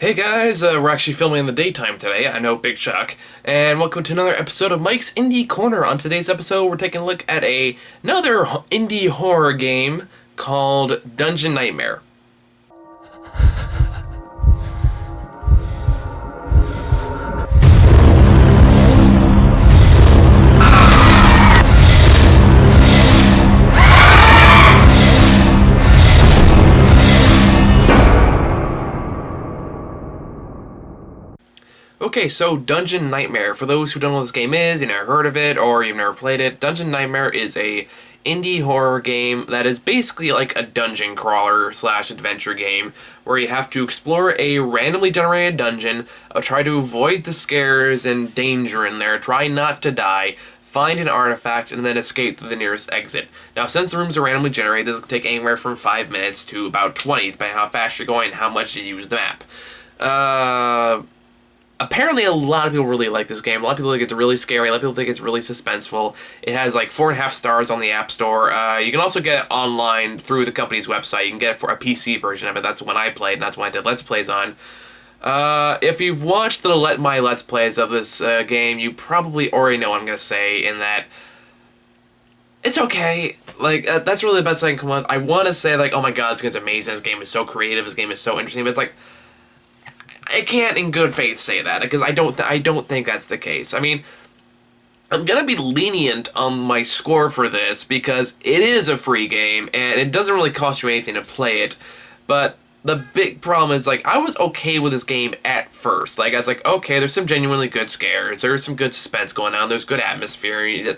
Hey guys, we're actually filming in the daytime today. I know, big shock. And welcome to another episode of Mike's Indie Corner. On today's episode, we're taking a look at another indie horror game called Dungeon Nightmare. Okay, so Dungeon Nightmare. For those who don't know what this game is, you never heard of it, or you've never played it, Dungeon Nightmare is a indie horror game that is basically like a dungeon crawler slash adventure game where you have to explore a randomly generated dungeon, try to avoid the scares and danger in there, try not to die, find an artifact, and then escape through the nearest exit. Now, since the rooms are randomly generated, this will take anywhere from 5 minutes to about 20, depending on how fast you're going and how much you use the map. Apparently, a lot of people really like this game. A lot of people think it's really scary. A lot of people think it's really suspenseful. It has like 4.5 stars on the App Store. You can also get it online through the company's website. You can get it for a PC version of it. That's when I played, and that's when I did Let's Plays on. If you've watched my Let's Plays of this game, you probably already know what I'm going to say in that it's okay. Like, that's really the best thing I can come up with. I want to say, like, oh my god, this game's amazing. This game is so creative. This game is so interesting. But it's like, I can't in good faith say that, because I don't think that's the case. I mean, I'm gonna be lenient on my score for this, because it is a free game, and it doesn't really cost you anything to play it, but the big problem is, like, I was okay with this game at first. Like, I was like, okay, there's some genuinely good scares, there's some good suspense going on, there's good atmosphere,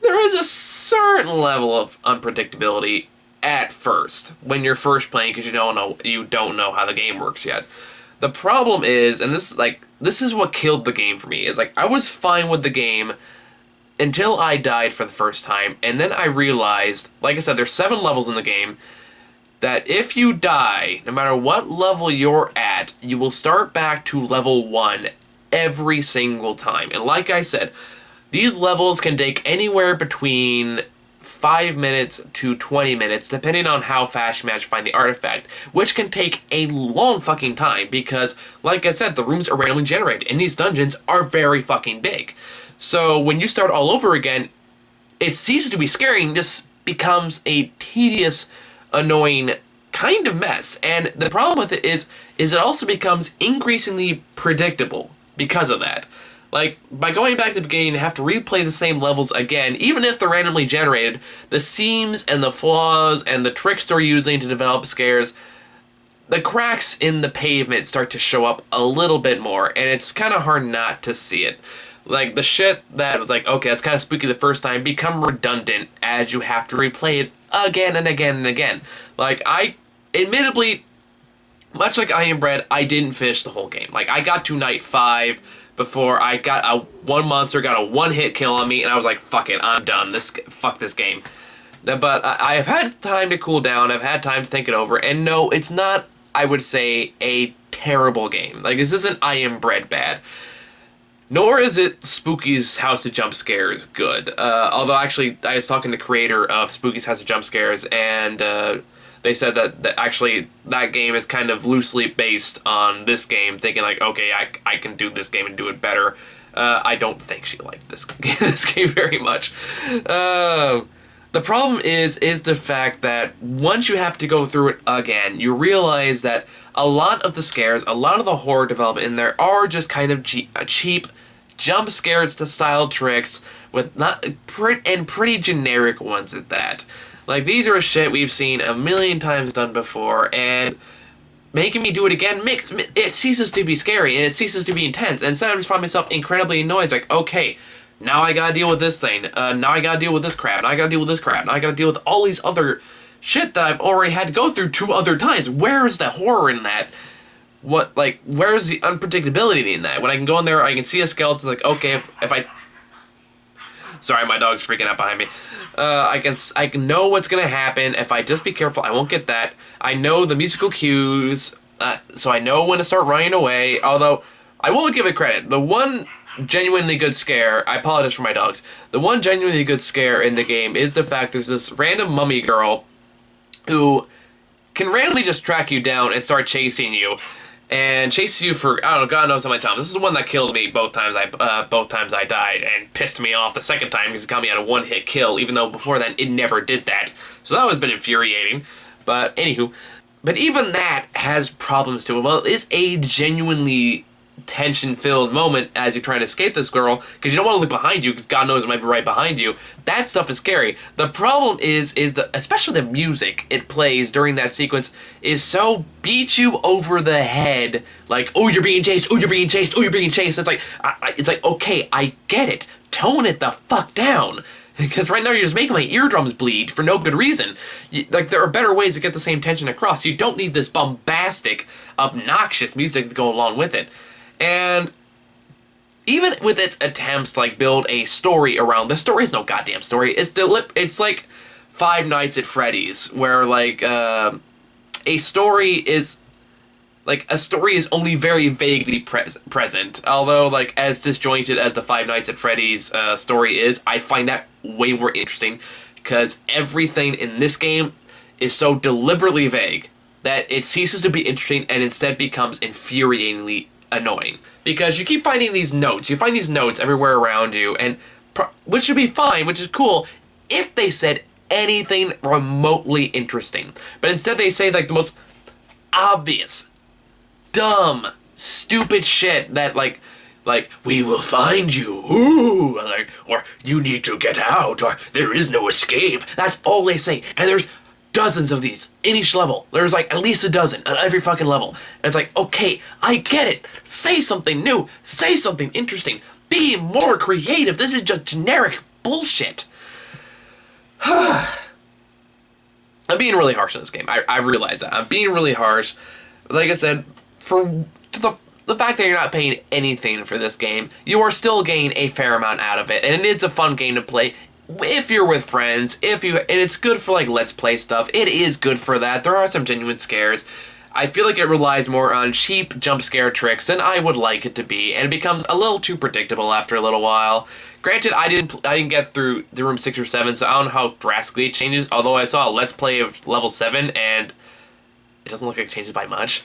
there is a certain level of unpredictability at first, when you're first playing, because you don't know how the game works yet. The problem is, and this is what killed the game for me, is like, I was fine with the game until I died for the first time, and then I realized, like I said, there's 7 levels in the game, that if you die, no matter what level you're at, you will start back to level 1 every single time. And like I said, these levels can take anywhere between 5 minutes to 20 minutes, depending on how fast you manage to find the artifact, which can take a long fucking time, because, like I said, the rooms are randomly generated, and these dungeons are very fucking big. So when you start all over again, it ceases to be scary, and this becomes a tedious, annoying kind of mess. And the problem with it is it also becomes increasingly predictable because of that. Like, by going back to the beginning, you have to replay the same levels again, even if they're randomly generated. The seams and the flaws and the tricks they're using to develop scares, the cracks in the pavement start to show up a little bit more, and it's kind of hard not to see it. Like, the shit that was like, okay, that's kind of spooky the first time, become redundant as you have to replay it again and again and again. Like, admittedly, much like I Am Bread, I didn't finish the whole game. Like, I got to night 5, before I got one monster got a one-hit kill on me, and I was like, fuck it, I'm done. Fuck this game. But I have had time to cool down, I've had time to think it over, and no, it's not, I would say, a terrible game. Like, this isn't I Am Bread bad. Nor is it Spooky's House of Jump Scares good. Although, actually, I was talking to the creator of Spooky's House of Jump Scares, and they said that actually that game is kind of loosely based on this game, thinking like, okay, I can do this game and do it better. I don't think she liked this game very much. The problem is the fact that once you have to go through it again, you realize that a lot of the scares, a lot of the horror development in there are just kind of cheap jump scares to style tricks with pretty generic ones at that. Like, these are shit we've seen a million times done before, and making me do it again it ceases to be scary, and it ceases to be intense, and sometimes I find myself incredibly annoyed. It's like, okay, now I gotta deal with this thing, now I gotta deal with this crap, now I gotta deal with this crap, now I gotta deal with all these other shit that I've already had to go through 2 other times. Where's the horror in that? Where's the unpredictability in that? When I can go in there, I can see a skeleton, like, okay, if I... Sorry, my dog's freaking out behind me. I can know what's gonna happen if I just be careful. I won't get that. I know the musical cues, so I know when to start running away. Although I will give it credit. The one genuinely good scare, I apologize for my dogs. The one genuinely good scare in the game is the fact there's this random mummy girl who can randomly just track you down and start chasing you. and chases you for, I don't know, God knows how many times. This is the one that killed me both times I died, and pissed me off the second time because it got me on a one-hit kill, even though before then it never did that. So that was been infuriating. But anywho, but even that has problems to it. Well, it is a genuinely tension-filled moment as you're trying to escape this girl, because you don't want to look behind you, because God knows it might be right behind you. That stuff is scary. The problem is that, especially the music it plays during that sequence, is so beat you over the head, like, oh, you're being chased, oh, you're being chased, oh, you're being chased. It's like, okay, I get it. Tone it the fuck down. Because right now you're just making my eardrums bleed for no good reason. Like, there are better ways to get the same tension across. You don't need this bombastic, obnoxious music to go along with it. And even with its attempts to, like, build a story around, the story is no goddamn story. It's like Five Nights at Freddy's, where, like, a story is only very vaguely present. Although, like, as disjointed as the Five Nights at Freddy's story is, I find that way more interesting, because everything in this game is so deliberately vague that it ceases to be interesting and instead becomes infuriatingly annoying. Because you keep finding these notes. You find these notes everywhere around you, and which would be fine, which is cool, if they said anything remotely interesting. But instead they say, like, the most obvious, dumb, stupid shit that, like, we will find you, ooh, like, or you need to get out, or there is no escape. That's all they say. And there's dozens of these in each level. There's, like, at least a dozen on every fucking level. And it's like, okay, I get it. Say something new. Say something interesting. Be more creative. This is just generic bullshit. I'm being really harsh in this game. I realize that. I'm being really harsh. Like I said, for the fact that you're not paying anything for this game, you are still getting a fair amount out of it, and it is a fun game to play if you're with friends. And it's good for, like, let's play stuff. It is good for that. There are some genuine scares. I feel like it relies more on cheap jump scare tricks than I would like it to be, and it becomes a little too predictable after a little while. Granted, I didn't get through the room 6 or 7, so I don't know how drastically it changes, although I saw a let's play of level 7, and it doesn't look like it changes by much.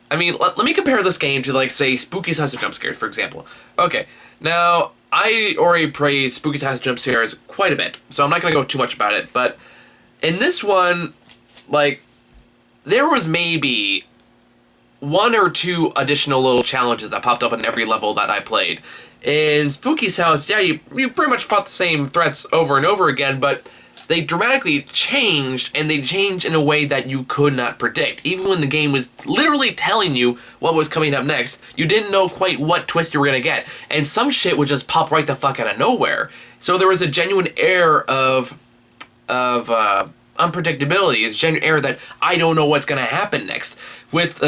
I mean, let me compare this game to, like, say, Spooky's House of Jump Scares, for example. Okay, now, I already praised Spooky's House of Jump Scares quite a bit, so I'm not going to go too much about it, but in this one, like, there was maybe 1 or 2 additional little challenges that popped up in every level that I played. In Spooky's House, yeah, you pretty much fought the same threats over and over again, but they dramatically changed, and they changed in a way that you could not predict. Even when the game was literally telling you what was coming up next, you didn't know quite what twist you were gonna get. And some shit would just pop right the fuck out of nowhere. So there was a genuine air of unpredictability. It's a genuine air that I don't know what's gonna happen next. With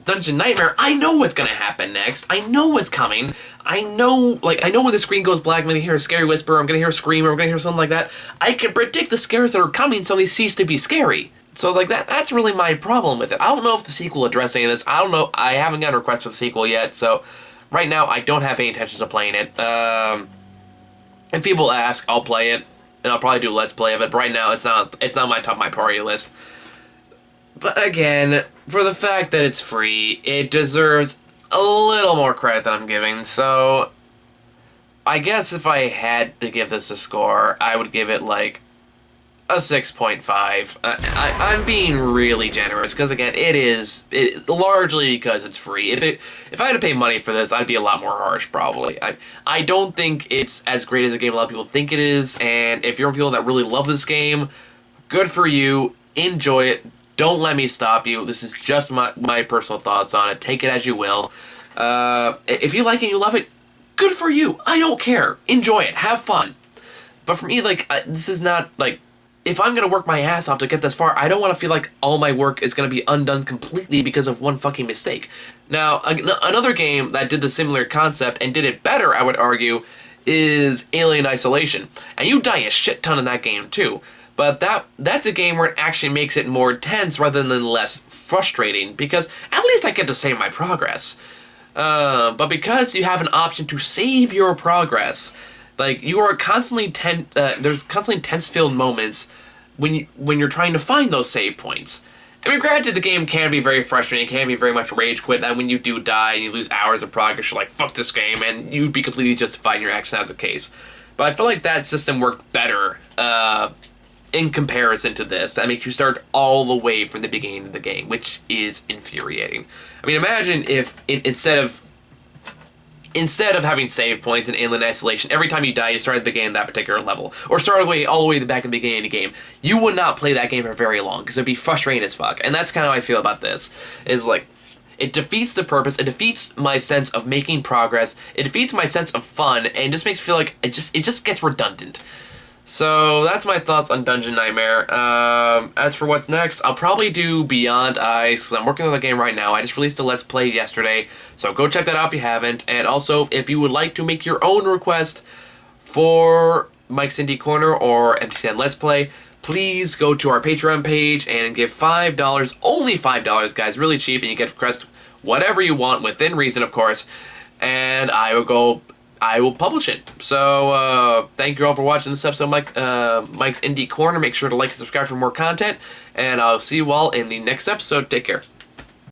Dungeon Nightmare, I know what's gonna happen next. I know what's coming. I know when the screen goes black, I'm gonna hear a scary whisper, I'm gonna hear a scream, or I'm gonna hear something like that. I can predict the scares that are coming, so they cease to be scary. So, like, that's really my problem with it. I don't know if the sequel addressed any of this. I don't know. I haven't gotten a request for the sequel yet, so right now I don't have any intentions of playing it. If people ask, I'll play it, and I'll probably do a Let's Play of it, but right now it's not my top of my priority list. But again, for the fact that it's free, it deserves a little more credit than I'm giving, so I guess if I had to give this a score, I would give it, like, a 6.5. I'm being really generous, because again, it largely because it's free. If I had to pay money for this, I'd be a lot more harsh, probably. I don't think it's as great as a game a lot of people think it is, and if you're people that really love this game, good for you, enjoy it. Don't let me stop you. This is just my personal thoughts on it. Take it as you will. If you like it, you love it, good for you. I don't care. Enjoy it. Have fun. But for me, like, this is not, like, if I'm going to work my ass off to get this far, I don't want to feel like all my work is going to be undone completely because of one fucking mistake. Now, another game that did the similar concept and did it better, I would argue, is Alien Isolation. And you die a shit ton in that game, too. But that's a game where it actually makes it more tense rather than less frustrating, because at least I get to save my progress. But because you have an option to save your progress, like, you are constantly there's constantly tense-filled moments when you're trying to find those save points. I mean, granted, the game can be very frustrating, it can be very much rage quit, and when you do die and you lose hours of progress, you're like, fuck this game, and you'd be completely justified in your action as a case. But I feel like that system worked better in comparison to this. That makes you start all the way from the beginning of the game, which is infuriating. I mean, imagine if instead of having save points in Inland Isolation, every time you die, you start at the beginning of that particular level, or start all the way to the back of the beginning of the game, you would not play that game for very long, because it'd be frustrating as fuck. And that's kind of how I feel about this, is like, it defeats the purpose, it defeats my sense of making progress, it defeats my sense of fun, and just makes me feel like it just gets redundant. So that's my thoughts on Dungeon Nightmare. As for what's next, I'll probably do Beyond Ice, because I'm working on the game right now. I just released a Let's Play yesterday, so go check that out if you haven't. And also, if you would like to make your own request for Mike's Indie Corner or MTCN Let's Play, please go to our Patreon page and give $5, only $5, guys, really cheap, and you get to request whatever you want, within reason, of course, and I will publish it. So, thank you all for watching this episode of Mike's Indie Corner. Make sure to like and subscribe for more content, and I'll see you all in the next episode. Take care.